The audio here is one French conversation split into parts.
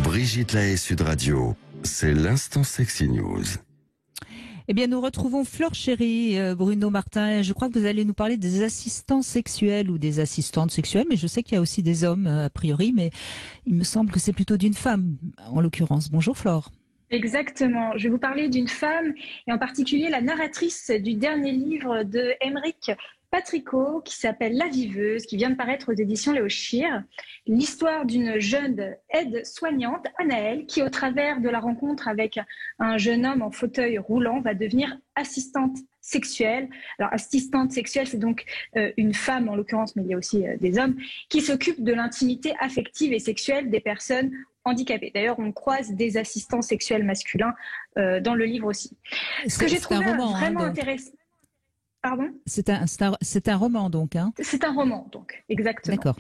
Brigitte Lahaie, Sud Radio, c'est l'instant Sexy News. Eh bien, nous retrouvons Fleur Chéri, Bruno Martin. Je crois que vous allez nous parler des assistants sexuels ou des assistantes sexuelles, mais je sais qu'il y a aussi des hommes, a priori, mais il me semble que c'est plutôt d'une femme, en l'occurrence. Bonjour Flore. Exactement. Je vais vous parler d'une femme, et en particulier la narratrice du dernier livre de Émeric Patricot, qui s'appelle La Viveuse, qui vient de paraître aux éditions Léo Schir. L'histoire d'une jeune aide-soignante, Anaëlle, qui, au travers de la rencontre avec un jeune homme en fauteuil roulant, va devenir assistante sexuelle. Alors, assistante sexuelle, c'est donc une femme, en l'occurrence, mais il y a aussi des hommes, qui s'occupent de l'intimité affective et sexuelle des personnes handicapées. D'ailleurs, on croise des assistants sexuels masculins dans le livre aussi. Ce que j'ai trouvé vraiment intéressant... Pardon ? C'est un roman, donc. Hein. C'est un roman, donc, exactement. D'accord.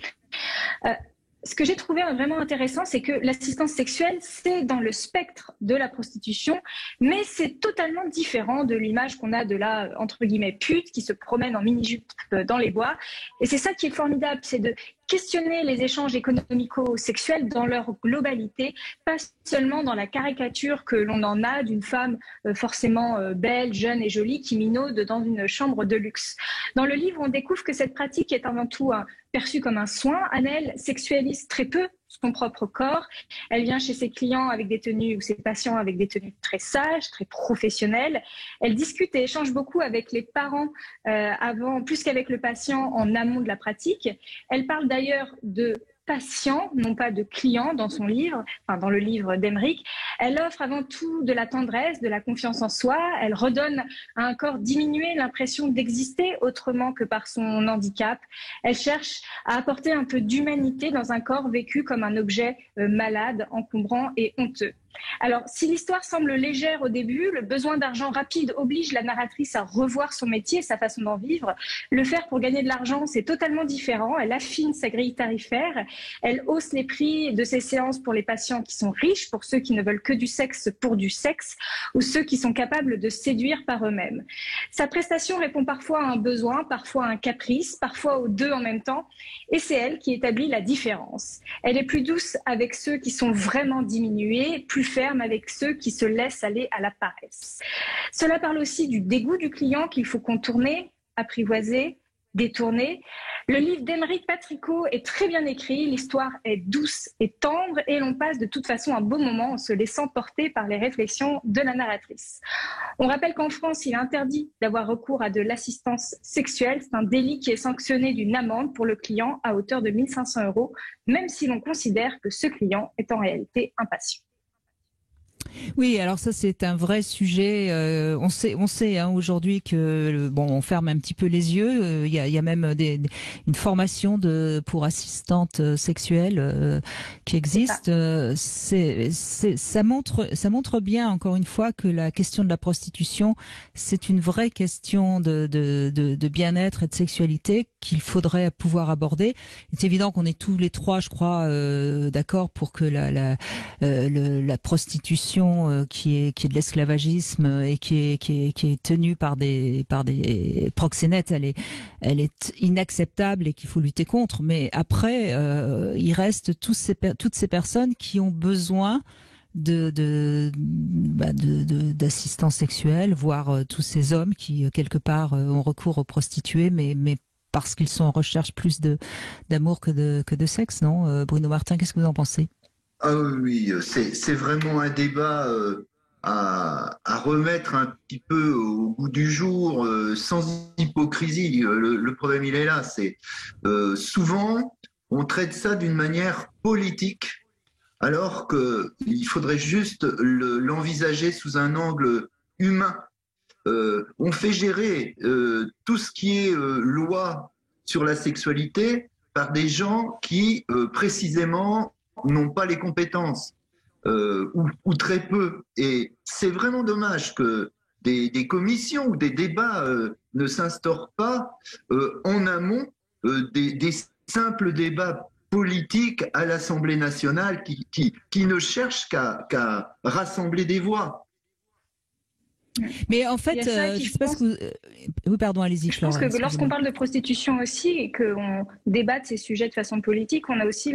Ce que j'ai trouvé vraiment intéressant, c'est que l'assistance sexuelle, c'est dans le spectre de la prostitution, mais c'est totalement différent de l'image qu'on a de la, entre guillemets, pute qui se promène en mini-jupe dans les bois. Et c'est ça qui est formidable, c'est de questionner les échanges économico-sexuels dans leur globalité, pas seulement dans la caricature que l'on en a d'une femme forcément belle, jeune et jolie qui minaude dans une chambre de luxe. Dans le livre, on découvre que cette pratique est avant tout perçue comme un soin. Anaëlle sexualise très peu son propre corps. Elle vient chez ses clients avec des tenues, ou ses patients avec des tenues très sages, très professionnelles. Elle discute et échange beaucoup avec les parents avant, plus qu'avec le patient en amont de la pratique. Elle parle d'ailleurs de patients, non pas de clients dans son livre, enfin dans le livre d'Émeric. Elle offre avant tout de la tendresse, de la confiance en soi. Elle redonne à un corps diminué l'impression d'exister autrement que par son handicap. Elle cherche à apporter un peu d'humanité dans un corps vécu comme un objet malade, encombrant et honteux. Alors, si l'histoire semble légère au début, le besoin d'argent rapide oblige la narratrice à revoir son métier et sa façon d'en vivre. Le faire pour gagner de l'argent, c'est totalement différent. Elle affine sa grille tarifaire. Elle hausse les prix de ses séances pour les patients qui sont riches, pour ceux qui ne veulent que du sexe pour du sexe, ou ceux qui sont capables de séduire par eux-mêmes. Sa prestation répond parfois à un besoin, parfois à un caprice, parfois aux deux en même temps. Et c'est elle qui établit la différence. Elle est plus douce avec ceux qui sont vraiment diminués, plus ferme avec ceux qui se laissent aller à la paresse. Cela parle aussi du dégoût du client qu'il faut contourner, apprivoiser, détourner. Le livre d'Émeric Patricot est très bien écrit, l'histoire est douce et tendre et l'on passe de toute façon un beau moment en se laissant porter par les réflexions de la narratrice. On rappelle qu'en France, il est interdit d'avoir recours à de l'assistance sexuelle. C'est un délit qui est sanctionné d'une amende pour le client à hauteur de 1 500 €, même si l'on considère que ce client est en réalité un patient. Oui, alors ça c'est un vrai sujet. On sait hein, aujourd'hui que bon, on ferme un petit peu les yeux. Il y a même une formation pour assistantes sexuelles qui existe. Ça montre bien encore une fois que la question de la prostitution, c'est une vraie question de bien-être et de sexualité qu'il faudrait pouvoir aborder. C'est évident qu'on est tous les trois, je crois, d'accord pour que la prostitution qui est de l'esclavagisme et qui est tenue par des proxénètes, elle est inacceptable et qu'il faut lutter contre. Mais après, il reste toutes ces personnes qui ont besoin d'assistance sexuelle, voire tous ces hommes qui quelque part ont recours aux prostituées, mais parce qu'ils sont en recherche plus d'amour que de sexe, non Bruno Martin, qu'est-ce que vous en pensez ? Ah oui, c'est vraiment un débat à remettre un petit peu au goût du jour, sans hypocrisie. Le problème, il est là. C'est souvent, on traite ça d'une manière politique, alors qu'il faudrait juste l'envisager sous un angle humain. On fait gérer tout ce qui est loi sur la sexualité par des gens qui, précisément, n'ont pas les compétences ou très peu. Et c'est vraiment dommage que des commissions ou des débats ne s'instaurent pas en amont des simples débats politiques à l'Assemblée nationale qui ne cherchent qu'à rassembler des voix. Mais en fait, je sais pas ce que oui, pardon, allez-y, Je pense Flore. que lorsqu'on parle de prostitution aussi et qu'on débat de ces sujets de façon politique, on a aussi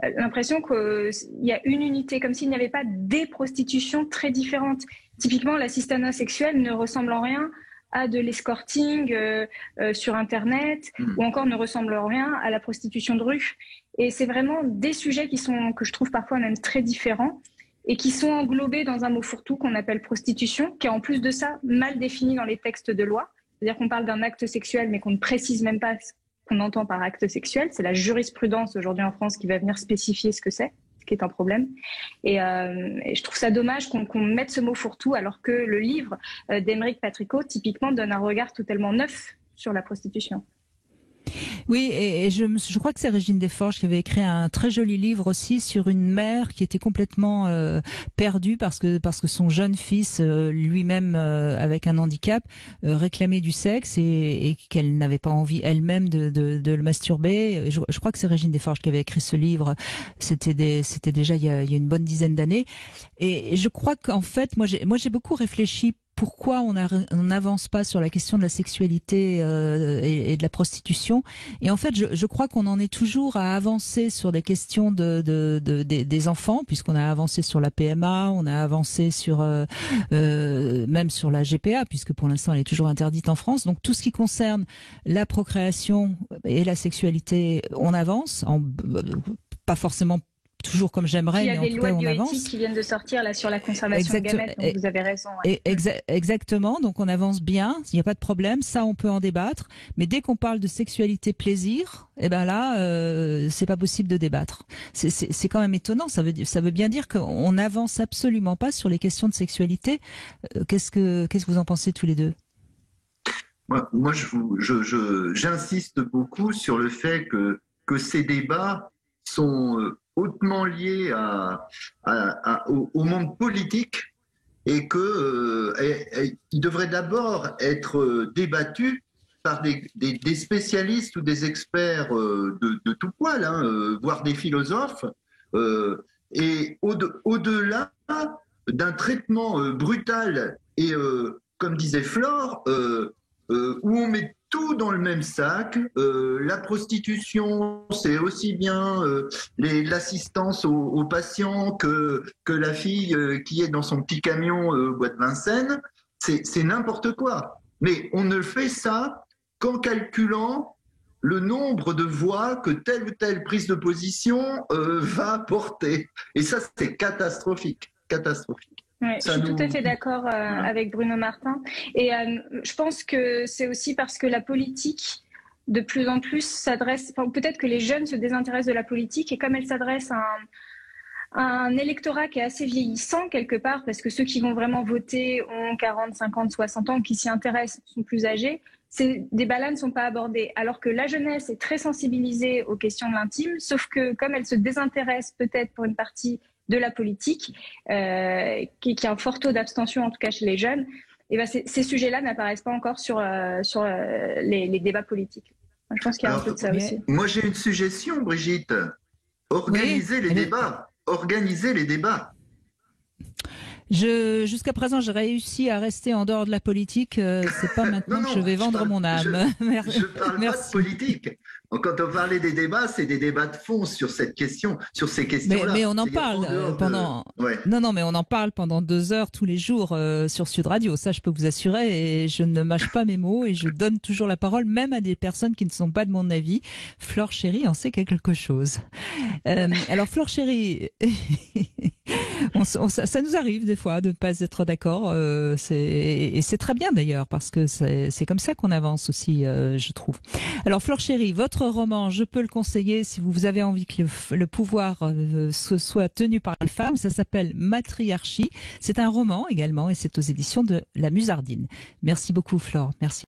l'impression qu'il y a une unité, comme s'il n'y avait pas des prostitutions très différentes. Typiquement, l'assistanat sexuel ne ressemble en rien à de l'escorting sur Internet ou encore ne ressemble en rien à la prostitution de rue. Et c'est vraiment des sujets que je trouve parfois même très différents et qui sont englobés dans un mot fourre-tout qu'on appelle prostitution, qui est en plus de ça mal défini dans les textes de loi. C'est-à-dire qu'on parle d'un acte sexuel, mais qu'on ne précise même pas ce qu'on entend par acte sexuel. C'est la jurisprudence aujourd'hui en France qui va venir spécifier ce que c'est, ce qui est un problème. Et je trouve ça dommage qu'on mette ce mot fourre-tout, alors que le livre d'Aymeric Patricot, typiquement, donne un regard totalement neuf sur la prostitution. Oui, et je crois que c'est Régine Desforges qui avait écrit un très joli livre aussi sur une mère qui était complètement perdue parce que son jeune fils, lui-même avec un handicap, réclamait du sexe et qu'elle n'avait pas envie elle-même de le masturber. Je crois que c'est Régine Desforges qui avait écrit ce livre. C'était déjà il y a une bonne dizaine d'années. Et je crois qu'en fait, moi j'ai beaucoup réfléchi. Pourquoi on n'avance pas sur la question de la sexualité et de la prostitution? Et en fait, je crois qu'on en est toujours à avancer sur des questions des enfants, puisqu'on a avancé sur la PMA, on a avancé sur même sur la GPA, puisque pour l'instant elle est toujours interdite en France. Donc tout ce qui concerne la procréation et la sexualité, on avance, pas forcément toujours comme j'aimerais, mais en tout cas on avance. Il y a des lois bioéthiques qui viennent de sortir là sur la conservation de gamètes, donc vous avez raison. Ouais. Exactement, donc on avance bien, il n'y a pas de problème, ça on peut en débattre, mais dès qu'on parle de sexualité plaisir, eh ben là c'est pas possible de débattre. C'est quand même étonnant, ça veut bien dire qu'on n'avance absolument pas sur les questions de sexualité. Qu'est-ce que vous en pensez tous les deux? Moi j'insiste beaucoup sur le fait que ces débats sont hautement liés au monde politique et qu'ils devraient d'abord être débattus par des spécialistes ou des experts de tout poil, voire des philosophes, et au-delà d'un traitement brutal et, comme disait Flore, où on met tout dans le même sac. La prostitution, c'est aussi bien l'assistance aux patients que la fille qui est dans son petit camion bois de Vincennes. C'est n'importe quoi. Mais on ne fait ça qu'en calculant le nombre de voix que telle ou telle prise de position va porter. Et ça, c'est catastrophique. Catastrophique. Ouais, je suis tout à fait d'accord avec Bruno Martin. Et je pense que c'est aussi parce que la politique, de plus en plus, s'adresse... Enfin, peut-être que les jeunes se désintéressent de la politique, et comme elle s'adresse à un électorat qui est assez vieillissant quelque part, parce que ceux qui vont vraiment voter ont 40, 50, 60 ans, qui s'y intéressent sont plus âgés, ces débats-là ne sont pas abordés. Alors que la jeunesse est très sensibilisée aux questions de l'intime, sauf que comme elle se désintéresse peut-être pour une partie de la politique, qui a un fort taux d'abstention, en tout cas chez les jeunes, et ben ces sujets-là n'apparaissent pas encore sur les débats politiques. Je pense qu'il y a un peu de ça aussi. Moi, j'ai une suggestion, Brigitte. Organisez les débats. Organisez les débats. Jusqu'à présent, j'ai réussi à rester en dehors de la politique. C'est pas maintenant que je vais vendre mon âme. Je parle pas de politique. Quand on parlait des débats, c'est des débats de fond sur cette question, sur ces questions-là. Mais on en parle pendant. Ouais. Non, mais on en parle pendant 2 heures tous les jours sur Sud Radio. Ça, je peux vous assurer. Et je ne mâche pas mes mots et je donne toujours la parole, même à des personnes qui ne sont pas de mon avis. Flore Chéri en sait quelque chose. Alors, Flore Chéri, ça nous arrive des fois de ne pas être d'accord. Et c'est très bien d'ailleurs parce que c'est comme ça qu'on avance aussi, je trouve. Alors, Flore Chéri, votre roman, je peux le conseiller si vous avez envie que le pouvoir soit tenu par les femmes. Ça s'appelle Matriarchie. C'est un roman également et c'est aux éditions de La Musardine. Merci beaucoup, Flore. Merci.